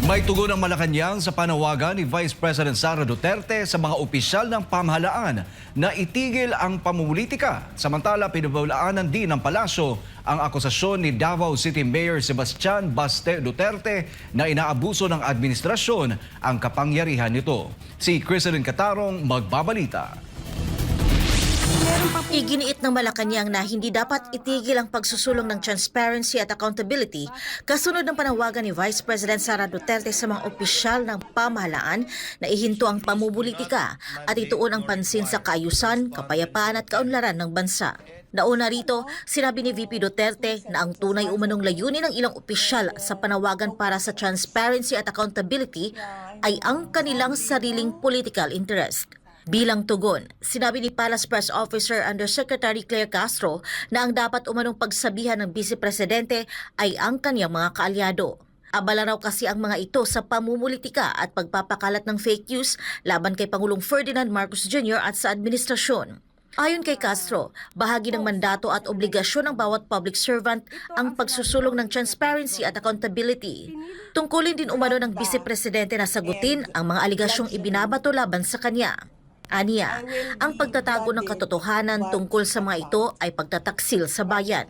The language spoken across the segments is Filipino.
May tugon ang Malacanang sa panawagan ni Vice President Sara Duterte sa mga opisyal ng pamahalaan na itigil ang pamumulitika. Samantala, pinabawlaanan din ng palasyo ang akusasyon ni Davao City Mayor Sebastian Baste Duterte na inaabuso ng administrasyon ang kapangyarihan nito. Si Criselyn Catarong magbabalita. Iginiit ng Malacanang na hindi dapat itigil ang pagsusulong ng transparency at accountability kasunod ng panawagan ni Vice President Sara Duterte sa mga opisyal ng pamahalaan na ihinto ang pamumulitika at ituon ang pansin sa kaayusan, kapayapaan at kaunlaran ng bansa. Nauna rito, sinabi ni VP Duterte na ang tunay umanong layunin ng ilang opisyal sa panawagan para sa transparency at accountability ay ang kanilang sariling political interest. Bilang tugon, sinabi ni Palace Press Officer Undersecretary Claire Castro na ang dapat umanong pagsabihan ng Vice Presidente ay ang kanyang mga kaalyado. Abala raw kasi ang mga ito sa pamumulitika at pagpapakalat ng fake news laban kay Pangulong Ferdinand Marcos Jr. at sa administrasyon. Ayon kay Castro, bahagi ng mandato at obligasyon ng bawat public servant ang pagsusulong ng transparency at accountability. Tungkulin din umano ng Vice Presidente na sagutin ang mga aligasyong ibinabato laban sa kanya. Aniya, ang pagtatago ng katotohanan tungkol sa mga ito ay pagtataksil sa bayan.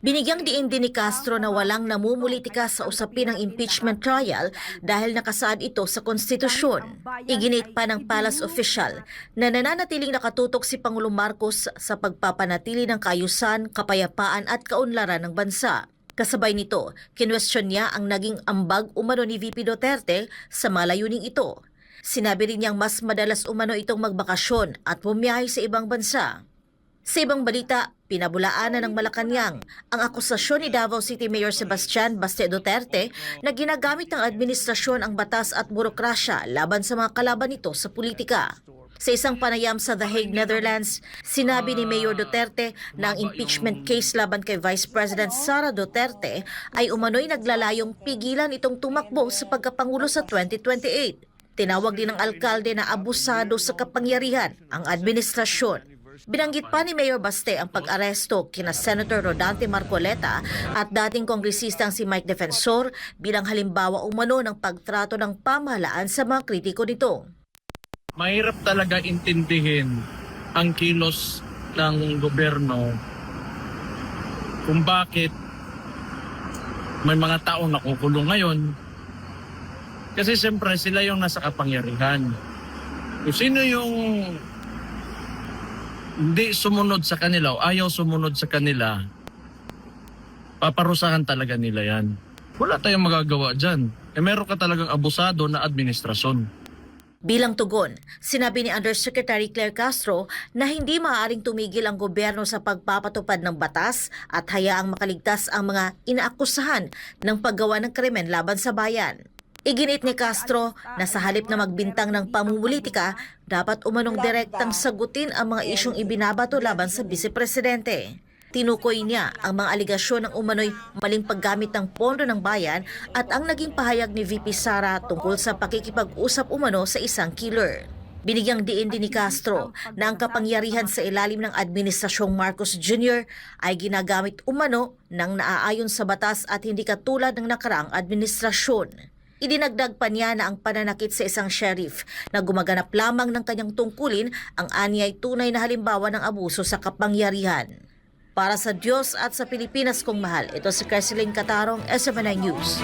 Binigyang diin din ni Castro na walang namumulitika sa usapin ng impeachment trial dahil nakasaad ito sa konstitusyon. Iginit pa ng palace official na nananatiling nakatutok si Pangulong Marcos sa pagpapanatili ng kaayusan, kapayapaan at kaunlaran ng bansa. Kasabay nito, kinwestiyon niya ang naging ambag umano ni VP Duterte sa malayuning ito. Sinabi rin niyang mas madalas umano itong magbakasyon at bumiyahe sa ibang bansa. Sa ibang balita, pinabulaanan ng Malacanang ang akusasyon ni Davao City Mayor Sebastian Baste Duterte na ginagamit ng administrasyon ang batas at burokrasya laban sa mga kalaban nito sa politika. Sa isang panayam sa The Hague, Netherlands, sinabi ni Mayor Duterte na ang impeachment case laban kay Vice President Sara Duterte ay umano'y naglalayong pigilan itong tumakbo sa pagkapangulo sa 2028. Tinawag din ng alkalde na abusado sa kapangyarihan ang administrasyon. Binanggit pa ni Mayor Baste ang pag-aresto kina Senator Rodante Marcoleta at dating kongresistang si Mike Defensor bilang halimbawa umano ng pagtrato ng pamahalaan sa mga kritiko nito. Mahirap talaga intindihin ang kilos ng gobyerno kung bakit may mga taong nakukulong ngayon. Kasi siyempre sila yung nasa kapangyarihan. Kung sino yung hindi sumunod sa kanila o ayaw sumunod sa kanila, paparusahan talaga nila yan. Wala tayong magagawa dyan. Meron ka talagang abusado na administrasyon. Bilang tugon, sinabi ni Undersecretary Claire Castro na hindi maaaring tumigil ang gobyerno sa pagpapatupad ng batas at hayaang makaligtas ang mga inaakusahan ng paggawa ng krimen laban sa bayan. Iginit ni Castro na sa halip na magbintang ng pamumulitika, dapat umanong direktang sagutin ang mga isyong ibinabato laban sa Vice Presidente. Tinukoy niya ang mga aligasyon ng umano'y maling paggamit ng pondo ng bayan at ang naging pahayag ni VP Sara tungkol sa pakikipag-usap umano sa isang killer. Binigyang diin din ni Castro na ang kapangyarihan sa ilalim ng Administrasyong Marcos Jr. ay ginagamit umano ng naaayon sa batas at hindi katulad ng nakaraang administrasyon. Idinagdag pa niya na ang pananakit sa isang sheriff na gumaganap lamang ng kanyang tungkulin ang ani ay tunay na halimbawa ng abuso sa kapangyarihan. Para sa Diyos at sa Pilipinas kong mahal, ito si Criselyn Catarong, SMNI News.